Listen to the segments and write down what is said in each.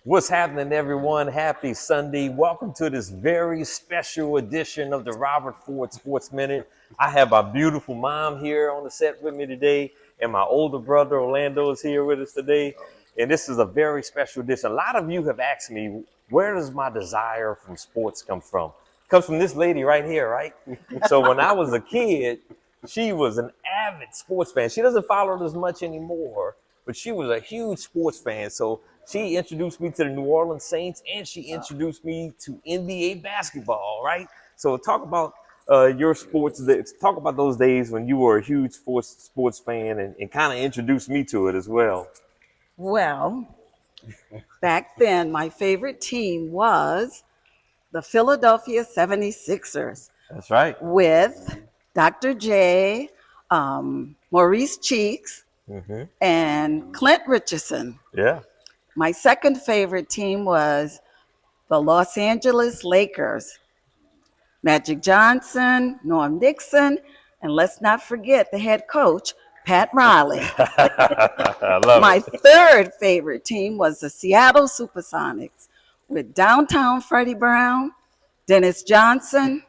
What's happening, everyone? Happy Sunday. Welcome to this very special edition of the Robert Ford Sports Minute. I have my beautiful mom here on the set with me today, and my older brother Orlando is here with us today. And this is a very special edition. A lot of you have asked me, where does my desire from sports come from? It comes from this lady right here, right? So when I was a kid, she was an avid sports fan. She doesn't follow it as much anymore, but she was a huge sports fan. So she introduced me to the New Orleans Saints, and she introduced me to NBA basketball, right? So talk about your sports. Talk about those days when you were a huge sports fan, and kind of introduce me to it as well. Well, back then, my favorite team was the Philadelphia 76ers That's right. with Dr. J, Maurice Cheeks, Hmm. and Clint Richardson. Yeah. My second favorite team was the Los Angeles Lakers, Magic Johnson, Norm Nixon, and let's not forget the head coach, Pat Riley. I love My it. third favorite team was the Seattle Supersonics with downtown Freddie Brown, Dennis Johnson,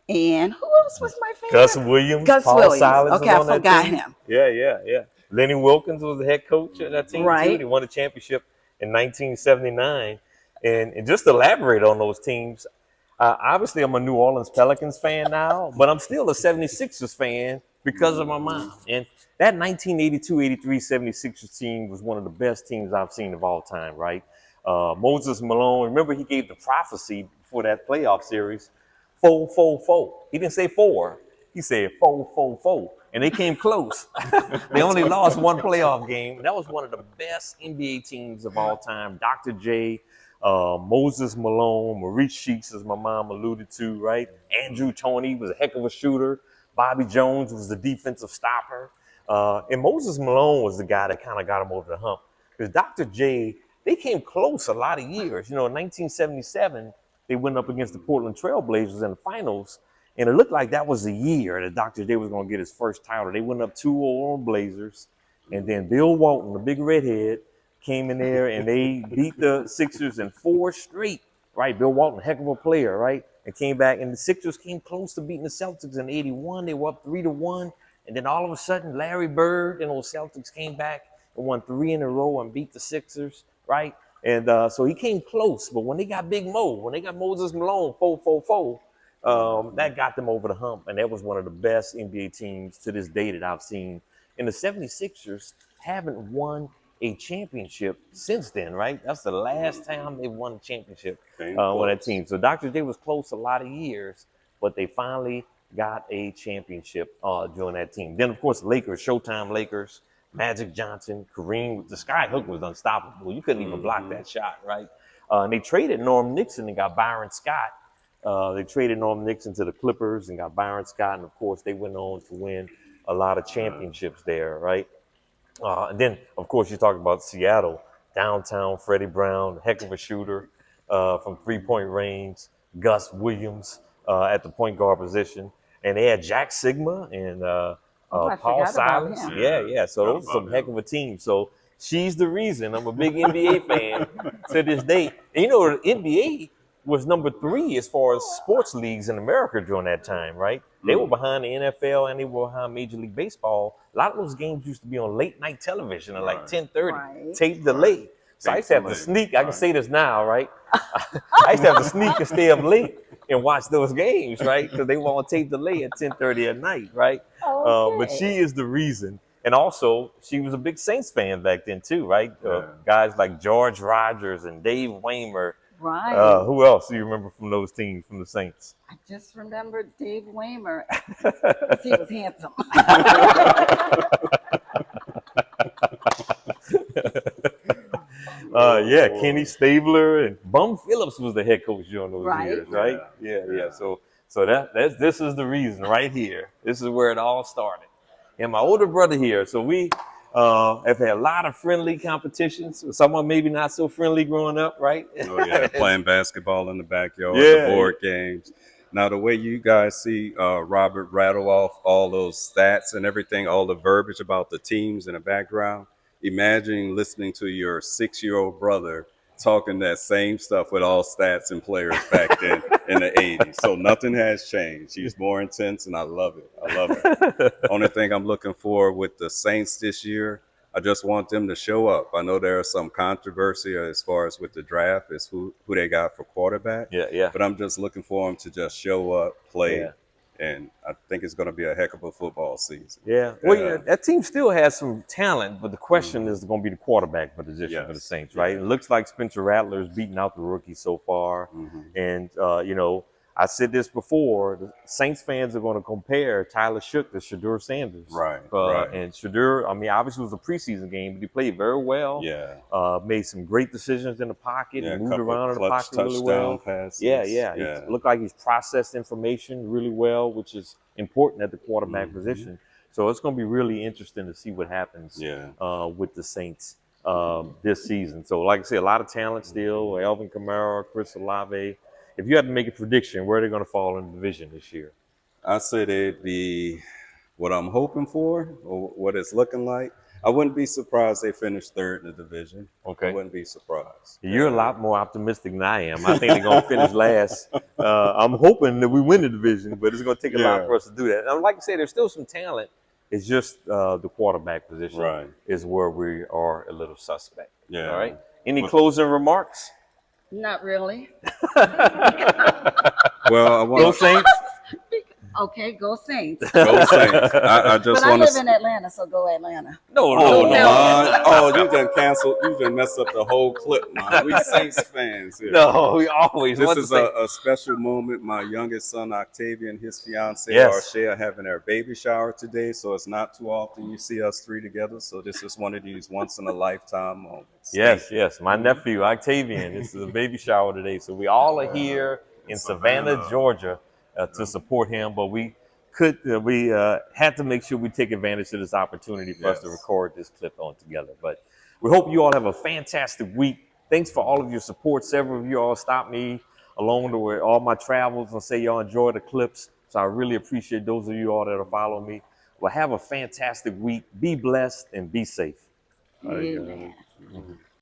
and who else was my Gus favorite? Williams, Gus Paul Williams. Silas was Okay, I on that forgot team. him. Yeah. Lenny Wilkins was the head coach of that team too. They Right. won a championship in 1979. And just to elaborate on those teams, obviously I'm a New Orleans Pelicans fan now, but I'm still a 76ers fan because of my mom. And that 1982-83 76ers team was one of the best teams I've seen of all time, right? Moses Malone, remember he gave the prophecy before that playoff series, 4-4-4. He didn't say four. He said 4-4-4. And they came close. They only lost one playoff game. That was one of the best NBA teams of all time. Dr. J, Moses Malone, Maurice Cheeks, as my mom alluded to, right? Andrew Toney was a heck of a shooter. Bobby Jones was the defensive stopper. And Moses Malone was the guy that kind of got him over the hump. Because Dr. J, they came close a lot of years. You know, in 1977, they went up against the Portland Trailblazers in the finals. And it looked like that was the year that Dr. J was going to get his first title. They went up 2-0 on Blazers. And then Bill Walton, the big redhead, came in there and they beat the Sixers in four straight, right? Bill Walton, heck of a player, right? And came back, and the Sixers came close to beating the Celtics in '81. They were up 3-1, and then all of a sudden, Larry Bird and those Celtics came back and won three in a row and beat the Sixers, right? And so he came close, but when they got Big Mo, when they got Moses Malone, 4-4-4, that got them over the hump, and that was one of the best NBA teams to this day that I've seen. And the 76ers haven't won a championship since then, right? That's the last time they won a championship with that team. So Dr. J was close a lot of years, but they finally got a championship during that team. Then, of course, Lakers, Showtime Lakers, Magic Johnson, Kareem. The sky hook was unstoppable. You couldn't even block that shot, right? And they traded Norm Nixon and got Byron Scott. They traded Norm Nixon to the Clippers and got Byron Scott. And, of course, they went on to win a lot of championships there, right? And then, of course, you talk about Seattle, downtown Freddie Brown, heck of a shooter from three-point range, Gus Williams at the point guard position. And they had Jack Sigma and Oh, I Paul forgot about Silas. him. Yeah. So those are some heck of a team. So she's the reason I'm a big NBA fan to this day. And you know, the NBA was number three as far as sports leagues in America during that time, right? They were behind the NFL and they were behind Major League Baseball. A lot of those games used to be on late night television at like 10:30, Right. tape delay. So I used to have to sneak. I can say this now, right? I used to have to sneak and stay up late and watch those games, right? Because they were on tape delay at 10:30 at night, right? But she Okay. is the reason. And also, she was a big Saints fan back then too, right? Guys like George Rogers and Dave Waymer. Right. Who else do you remember from those teams from the Saints? I just remembered Dave Waymer because he was handsome. Yeah, Kenny Stabler and Bum Phillips was the head coach during those Right. years, right? Yeah. So this is the reason right here. This is where it all started. And my older brother here. So we have had a lot of friendly competitions. Someone maybe not so friendly growing up, right? Oh yeah, playing basketball in the backyard, the Yeah. board games. Now the way you guys see Robert rattle off all those stats and everything, all the verbiage about the teams in the background. Imagine listening to your 6-year-old brother talking that same stuff with all stats and players back then in the 80s. So nothing has changed. He's more intense, and I love it. I love it. Only thing I'm looking for with the Saints this year, I just want them to show up. I know there is some controversy as far as with the draft is who they got for quarterback, Yeah, yeah, but I'm just looking for them to just show up, play, yeah. and I think it's going to be a heck of a football season. Yeah, well, yeah, Yeah. that team still has some talent, but the question Hmm. is going to be the quarterback position for the Yes. Saints, right? Yeah. It looks like Spencer Rattler's beating out the rookie so far, Hmm. and I said this before: the Saints fans are going to compare Tyler Shook to Shadur Sanders, Right. Right. and Shadur. I mean, obviously it was a preseason game, but he played very well. Yeah. Made some great decisions in the pocket, Yeah. A moved couple around in the clutch pocket really touchdown well. Yeah, passes. yeah. He Yeah. looked like he's processed information really well, which is important at the quarterback Hmm. position. So it's going to be really interesting to see what happens Yeah. with the Saints this season. So, like I said, a lot of talent still. Alvin Kamara, Chris Olave. If you had to make a prediction, where are they going to fall in the division this year? I say they'd be what I'm hoping for or what it's looking like. I wouldn't be surprised they finish third in the division. I Okay. wouldn't be surprised. You're a Yeah. lot more optimistic than I am. I think they're going to finish last. I'm hoping that we win the division, but it's going to take a lot Yeah. for us to do that. And like I said, there's still some talent. It's just the quarterback position Right. is where we are a little suspect. All Yeah. right. Any Well, closing remarks? Not really. well, I Go want Saints. Okay, go Saints. to go Saints. I But just I want live to. in Atlanta, so go Atlanta. No, Oh, no, Don't tell me. Lamont. no. Oh, you done canceled. You done messed up the whole clip, man. We Saints fans here. No, we always This want to is say a special moment. My youngest son, Octavia, and his fiance, yes. Arshea, are having their baby shower today. So it's not too often you see us three together. So this is one of these once in a lifetime moments. Thank Yes, yes. My nephew, Octavian, this is a baby shower today. So we all are here you. in In Savannah, Savannah. Georgia, to support him. But we had to make sure we take advantage of this opportunity for us to Yes. record this clip on together. But we hope you all have a fantastic week. Thanks for all of your support. Several of you all stopped me along the way, all my travels, and say y'all enjoy the clips. So I really appreciate those of you all that are following me. Well, have a fantastic week. Be blessed and be safe. I got Amen. it.